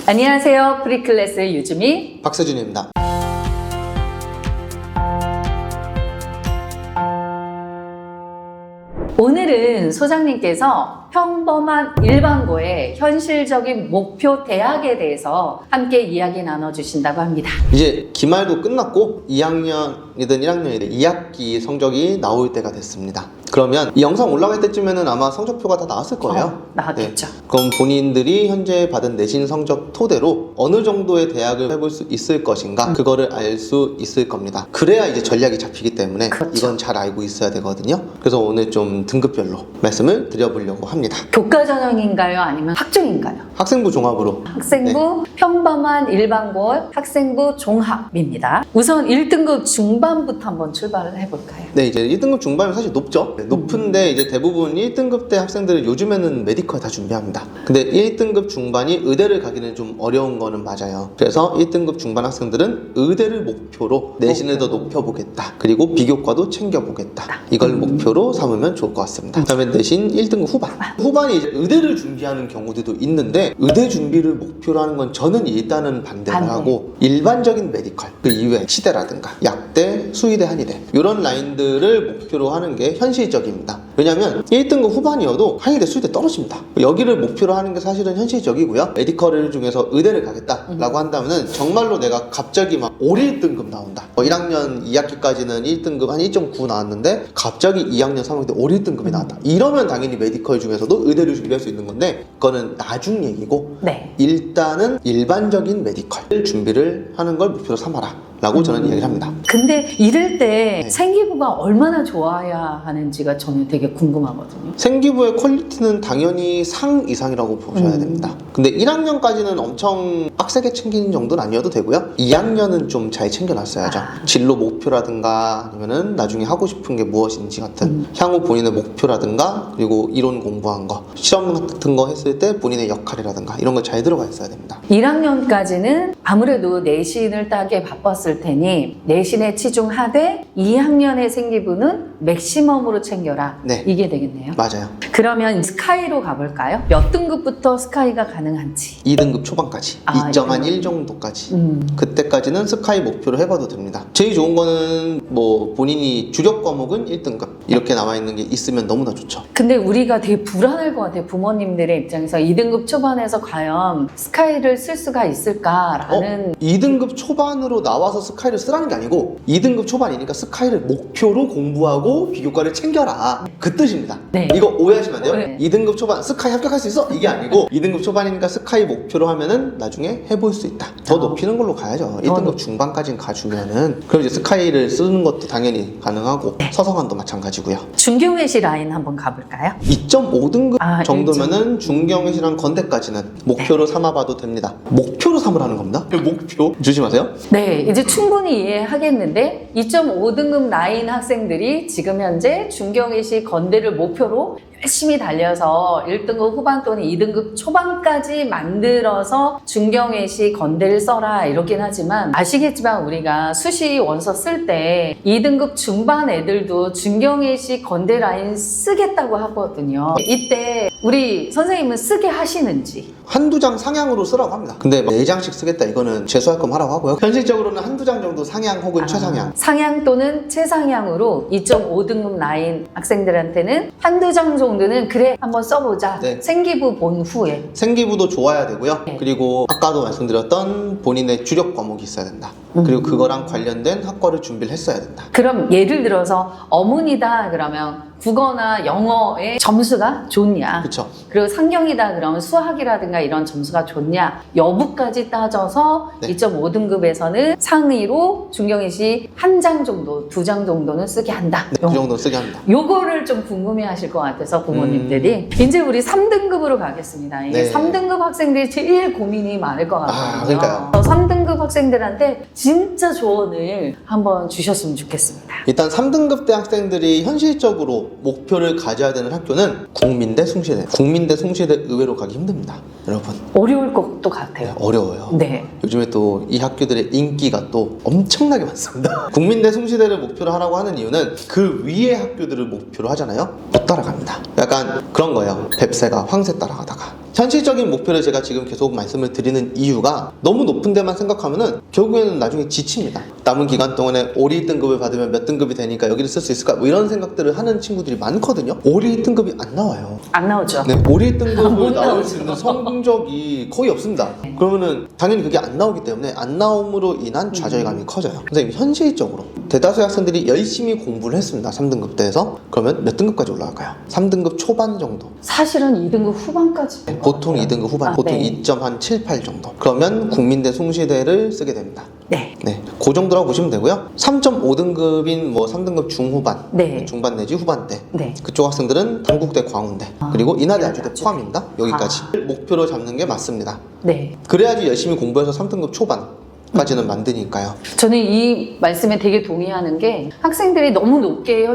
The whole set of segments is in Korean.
안녕하세요. 프리클래스의 유주미 박세준입니다. 오늘은 소장님께서 평범한 일반고의 현실적인 목표 대학에 대해서 함께 이야기 나눠주신다고 합니다. 이제 기말도 끝났고 2학년이든 1학년이든 2학기 성적이 나올 때가 됐습니다. 그러면 이 영상 올라갈 때쯤에는 아마 성적표가 다 나왔을 거예요. 나왔겠죠. 네. 그럼 본인들이 현재 받은 내신 성적 토대로 어느 정도의 대학을 해볼 수 있을 것인가 그거를 알 수 있을 겁니다. 그래야 이제 전략이 잡히기 때문에 그렇죠. 이건 잘 알고 있어야 되거든요. 그래서 오늘 좀 등급별로 말씀을 드려보려고 합니다. 교과 전형인가요? 아니면 학종인가요? 학생부 종합으로. 학생부 평범한 일반고 학생부 종합입니다. 우선 1등급 중반부터 한번 출발을 해볼까요? 네, 이제 1등급 중반이면 사실 높죠. 네, 높은데 이제 대부분 1등급 때 학생들은 요즘에는 메디컬 다 준비합니다. 근데 1등급 중반이 의대를 가기는 좀 어려운 거는 맞아요. 그래서 1등급 중반 학생들은 의대를 목표로 내신을 더 높여보겠다. 그리고 비교과도 챙겨보겠다. 이걸 목표로 삼으면 좋을 것 같습니다. 그다음에 내신 1등급 후반. 후반이 이제 의대를 준비하는 경우들도 있는데 의대 준비를 목표로 하는 건 저는 일단은 반대를 하고 일반적인 메디컬, 그 이외에 치대라든가 약대, 수의대, 한의대 이런 라인들을 목표로 하는 게 현실적입니다. 왜냐면 1등급 후반이어도 한의대, 수의대 떨어집니다. 여기를 목표로 하는 게 사실은 현실적이고요. 메디컬 중에서 의대를 가겠다라고 한다면은 정말로 내가 갑자기 막 5, 1등급 나온다. 1학년 2학기까지는 1등급 한 1.9 나왔는데 갑자기 2학년 3학기 때 5, 1등급이 나왔다. 이러면 당연히 메디컬 중에서도 의대를 준비할 수 있는 건데 그거는 나중 얘기고 네. 일단은 일반적인 메디컬 준비를 하는 걸 목표로 삼아라 라고 저는 이야기를 합니다. 근데 이럴 때 네. 생기부가 얼마나 좋아야 하는지가 저는 되게 궁금하거든요. 생기부의 퀄리티는 당연히 상 이상이라고 보셔야 됩니다. 근데 1학년까지는 엄청 빡세게 챙기는 정도는 아니어도 되고요. 2학년은 좀 잘 챙겨놨어야죠. 진로 목표라든가 아니면은 나중에 하고 싶은 게 무엇인지 같은 향후 본인의 목표라든가 그리고 이론 공부한 거 시험 같은 거 했을 때 본인의 역할이라든가 이런 거 잘 들어가 있어야 됩니다. 1학년까지는 아무래도 내신을 따기에 바빴을 테니 내신에 치중하되 2학년의 생기부는 맥시멈으로 챙겨라. 네. 이게 되겠네요. 맞아요. 그러면 스카이로 가볼까요? 몇 등급부터 스카이가 가능한지. 2등급 초반까지 아, 2.1 정도까지 음. 그때까지는 스카이 목표로 해봐도 됩니다. 제일 좋은 거는 뭐 본인이 주력 과목은 1등급 이렇게 나와 있는 게 있으면 너무나 좋죠. 근데 우리가 되게 불안할 것 같아요. 부모님들의 입장에서 2등급 초반에서 과연 스카이를 쓸 수가 있을까라는 2등급 초반으로 나와서 스카이를 쓰라는 게 아니고 2등급 초반이니까 스카이를 목표로 공부하고 비교과를 챙겨라 그 뜻입니다. 네. 이거 오해하시면 안 돼요. 네. 2등급 초반 스카이 합격할 수 있어? 이게 아니고 2등급 초반이니까 스카이 목표로 하면은 나중에 해볼 수 있다. 더 높이는 걸로 가야죠. 1등급 중반까지는 가주면은 그럼 이제 스카이를 쓰는 것도 당연히 가능하고 서성한도 마찬가지고요. 중경외시 라인 한번 가볼까요? 2.5등급 아, 정도면은 중경외시랑 건대까지는 목표로 삼아봐도 됩니다. 목표로 삼으라는 겁니다. 목표 조심하세요. 네, 이제 충분히 이해하겠는데 2.5등급 라인 학생들이 지금 현재 중경외시 건대를 목표로 열심히 달려서 1등급 후반 또는 2등급 초반까지 만들어서 중경외시 건대를 써라 이러긴 하지만 아시겠지만 우리가 수시 원서 쓸 때 2등급 중반 애들도 중경외시 건대 라인 쓰겠다고 하거든요. 이때 우리 선생님은 쓰게 하시는지. 한두 장 상향으로 쓰라고 합니다. 근데 4장씩 쓰겠다 이거는 재수할 거면 하라고 하고요. 현실적으로는 한두 장 정도 상향 혹은 최상향. 상향 또는 최상향으로 2.5등급 라인 학생들한테는 한두 장 정도는 그래 한번 써보자. 네. 생기부 본 후에. 생기부도 좋아야 되고요. 네. 그리고 아까도 말씀드렸던 본인의 주력 과목이 있어야 된다. 그리고 그거랑 관련된 학과를 준비를 했어야 된다. 그럼 예를 들어서 어문이다 그러면 국어나 영어의 점수가 좋냐? 그쵸? 그리고 상경이다 그러면 수학이라든가 이런 점수가 좋냐? 여부까지 따져서 네. 2.5등급에서는 상위로 중경외시 한 장 정도, 2장 정도는 쓰게 한다. 네, 그 정도는 쓰게 합니다. 요거를 좀 궁금해 하실 것 같아서 부모님들이 이제 우리 3등급으로 가겠습니다. 이게 네. 3등급 학생들이 제일 고민이 많을 것 같거든요. 그러니까요. 3등급 학생들한테 진짜 조언을 한번 주셨으면 좋겠습니다. 일단 3등급대 학생들이 현실적으로 목표를 가져야 되는 학교는 국민대, 숭실대. 국민대, 숭실대 의외로 가기 힘듭니다. 여러분. 어려울 것도 같아요. 어려워요. 네. 요즘에 또 이 학교들의 인기가 또 엄청나게 많습니다. 국민대, 숭실대를 목표로 하라고 하는 이유는 그 위의 학교들을 목표로 하잖아요. 못 따라갑니다. 약간 그런 거예요. 뱁새가 황새 따라가다가. 현실적인 목표를 제가 지금 계속 말씀을 드리는 이유가 너무 높은 데만 생각하면은 결국에는 나중에 지칩니다. 남은 기간 동안에 5, 1등급을 받으면 몇 등급이 되니까 여기를 쓸 수 있을까? 뭐 이런 생각들을 하는 친구들이 많거든요. 5, 1등급이 안 나와요. 안 나오죠. 네, 5, 1등급을 못 나올 수 있는 성적이 거의 없습니다. 그러면은 당연히 그게 안 나오기 때문에 안 나옴으로 인한 좌절감이 커져요. 선생님, 현실적으로 대다수의 학생들이 열심히 공부를 했습니다. 3등급 때에서. 그러면 몇 등급까지 올라갈까요? 3등급 초반 정도. 사실은 2등급 후반까지. 보통 2등급 후반, 보통 네. 2.78 정도. 그러면 국민대, 숭실대를 쓰게 됩니다. 네. 네, 그 정도라고 보시면 되고요. 3.5등급인 뭐 3등급 중후반, 네. 중반 내지 후반대. 네. 그쪽 학생들은 단국대, 광운대, 그리고 인하대, 아주대 아주대. 포함입니다. 여기까지 목표로 잡는 게 맞습니다. 네. 그래야지 열심히 공부해서 3등급 초반까지는 만드니까요. 저는 이 말씀에 되게 동의하는 게 학생들이 너무 높게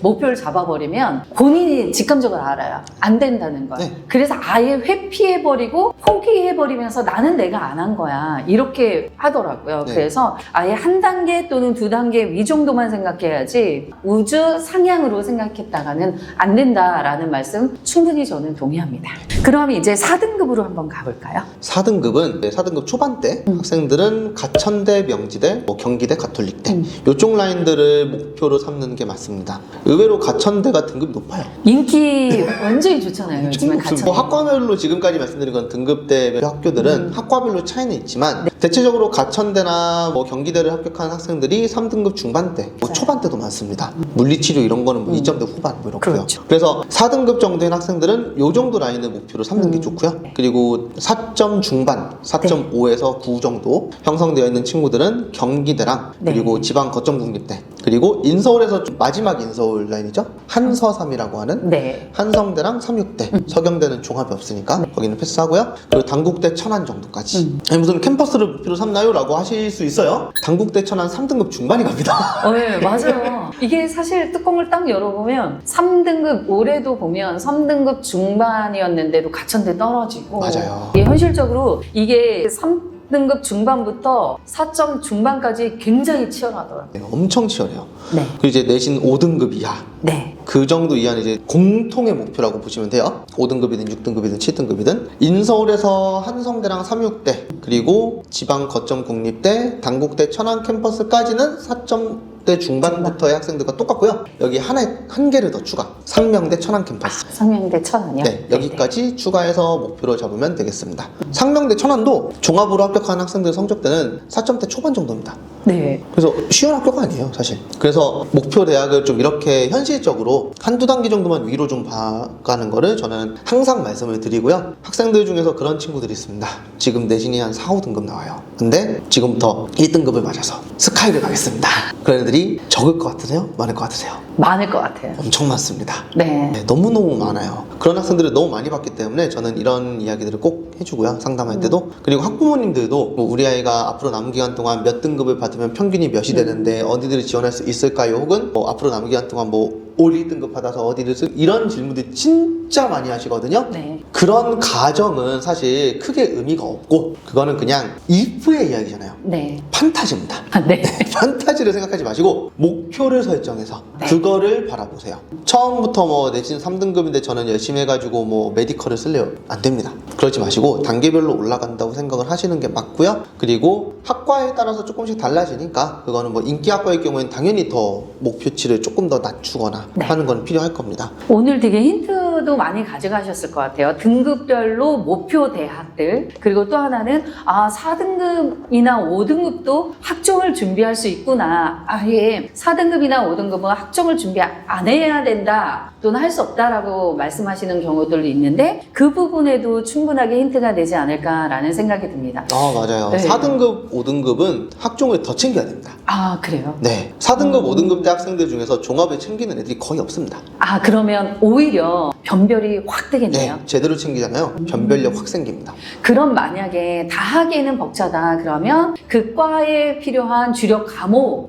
목표를 잡아버리면 본인이 직감적으로 알아요. 안 된다는 걸. 네. 그래서 아예 회피해버리고 포기해버리면서 나는 내가 안 한 거야. 이렇게 하더라고요. 네. 그래서 아예 한 단계 또는 두 단계 위 정도만 생각해야지 우주 상향으로 생각했다가는 안 된다라는 말씀 충분히 저는 동의합니다. 그럼 이제 4등급으로 한번 가볼까요? 4등급은 4등급 초반대 학생들은 가천대, 명지대, 뭐 경기대, 가톨릭대 이쪽 라인들을 목표로 삼는 게 맞습니다. 의외로 가천대가 등급이 높아요. 인기 완전히 좋잖아요. 요즘에 뭐 학과별로 지금까지 말씀드린 건 등급대 학교들은 학과별로 차이는 있지만 대체적으로 가천대나 뭐 경기대를 합격한 학생들이 3등급 중반대, 뭐 초반대도 많습니다. 물리치료 이런 거는 뭐 2점대 후반 뭐 이렇고요. 그렇죠. 그래서 4등급 정도인 학생들은 요 정도 라인을 목표로 삼는 게 좋고요. 그리고 4점 중반, 4.5에서 9 정도 형성되어 있는 친구들은 경기대랑 네. 그리고 지방 거점 국립대 그리고 인서울에서 좀 마지막 인서울 라인이죠. 한서삼이라고 하는 네. 한성대랑 삼육대, 서경대는 종합이 없으니까 거기는 패스하고요. 그리고 단국대 천안 정도까지. 아니 무슨 캠퍼스를 목표로 삼나요? 라고 하실 수 있어요. 단국대 천안 3등급 중반이 갑니다. 네, 맞아요. 이게 사실 뚜껑을 딱 열어보면 3등급, 올해도 보면 3등급 중반이었는데도 가천대 떨어지고. 맞아요. 이게 현실적으로 이게 3등급 중반부터 4점 중반까지 굉장히 치열하더라고요. 네, 엄청 치열해요. 네. 그리고 이제 내신 5등급 이하. 네. 그 정도 이하는 이제 공통의 목표라고 보시면 돼요. 5등급이든 6등급이든 7등급이든 인서울에서 한성대랑 삼육대 그리고 지방 거점 국립대, 단국대 천안 캠퍼스까지는 4점대 중반부터의 학생들과 똑같고요. 여기 한 개를 더 추가. 상명대 천안 캠퍼스. 상명대 천안이요? 네, 여기까지 추가해서 목표로 잡으면 되겠습니다. 상명대 천안도 종합으로 합격한 학생들 성적대는 4점대 초반 정도입니다. 네. 그래서 쉬운 학교가 아니에요, 사실. 그래서 목표 대학을 좀 이렇게 현실적으로 한두 단계 정도만 위로 좀 봐가는 거를 저는 항상 말씀을 드리고요. 학생들 중에서 그런 친구들이 있습니다. 지금 내신이 한 4, 5등급 나와요. 근데 지금부터 1등급을 맞아서 스카이를 가겠습니다. 그런 애들이 적을 것 같으세요? 많을 것 같으세요? 많을 것 같아요. 엄청 많습니다. 네. 네, 너무너무 많아요. 그런 학생들을 너무 많이 봤기 때문에 저는 이런 이야기들을 꼭 해주고요. 상담할 때도. 그리고 학부모님들도 뭐 우리 아이가 앞으로 남은 기간 동안 몇 등급을 받으면 평균이 몇이 되는데 어디들을 지원할 수 있을까요? 혹은 뭐 앞으로 남은 기간 동안 뭐 올 1등급 받아서 어디를 이런 질문들 진짜 많이 하시거든요. 네. 그런 가정은 사실 크게 의미가 없고 그거는 그냥 if의 이야기잖아요. 네. 판타지입니다. 아, 네. 판타지를 생각하지 마시고 목표를 설정해서 네. 그거를 바라보세요. 처음부터 뭐 내신 3등급인데 저는 열심히 해가지고 뭐 메디컬을 쓸래요? 안 됩니다. 그러지 마시고 단계별로 올라간다고 생각을 하시는 게 맞고요. 그리고 학과에 따라서 조금씩 달라지니까 그거는 뭐 인기 학과의 경우에는 당연히 더 목표치를 조금 더 낮추거나 네. 하는 건 필요할 겁니다. 오늘 되게 힌트도 많이 가져가셨을 것 같아요. 등급별로 목표 대학들, 그리고 또 하나는 4등급이나 5등급도 학종을 준비할 수 있구나. 아예 4등급이나 5등급은 학종을 준비 안 해야 된다 또는 할 수 없다라고 말씀하시는 경우들도 있는데 그 부분에도 충분하게 힌트가 되지 않을까라는 생각이 듭니다. 맞아요. 네. 4등급, 5등급은 학종을 더 챙겨야 됩니다. 아, 그래요? 네, 4등급, 5등급 대 학생들 중에서 종합을 챙기는 애들이 거의 없습니다. 그러면 오히려 변별이 확 되겠네요. 네, 제대로 챙기잖아요. 변별력 확 생깁니다. 그럼 만약에 다 하기에는 벅차다 그러면 그 과에 필요한 주력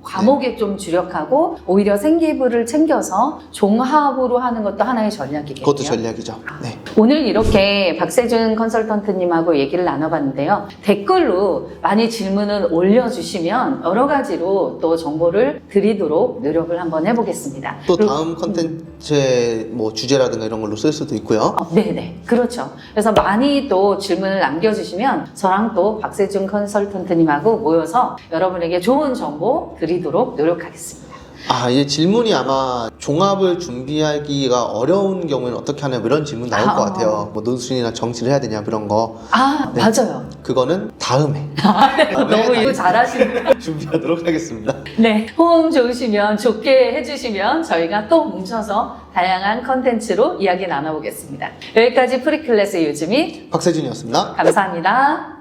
과목에 좀 주력하고 오히려 생기부를 챙겨서 종합으로 하는 것도 하나의 전략이겠네요. 그것도 전략이죠. 네. 오늘 이렇게 박세준 컨설턴트님하고 얘기를 나눠봤는데요. 댓글로 많이 질문을 올려주시면 여러 가지로 또 정보를 드리도록 노력을 한번 해보겠습니다. 또 다음 컨텐츠의 뭐 주제라든가 이런 걸로 쓸 수도 있고요. 네네, 그렇죠. 그래서 많이 또 질문을 남겨주시면 저랑 또 박세준 컨설턴트님하고 모여서 여러분에게 좋은 정보 드리도록 노력하겠습니다. 이제 질문이 아마 종합을 준비하기가 어려운 경우에는 어떻게 하냐 뭐 이런 질문 나올 것 같아요. 뭐 논술이나 정치를 해야 되냐 그런 거. 네. 맞아요. 그거는 다음에. 너무 이거 잘하시네요. 준비하도록 하겠습니다. 네, 호응 좋으시면 좋게 해주시면 저희가 또 뭉쳐서 다양한 컨텐츠로 이야기 나눠보겠습니다. 여기까지 프리클래스 유즈미 박세준이었습니다. 감사합니다.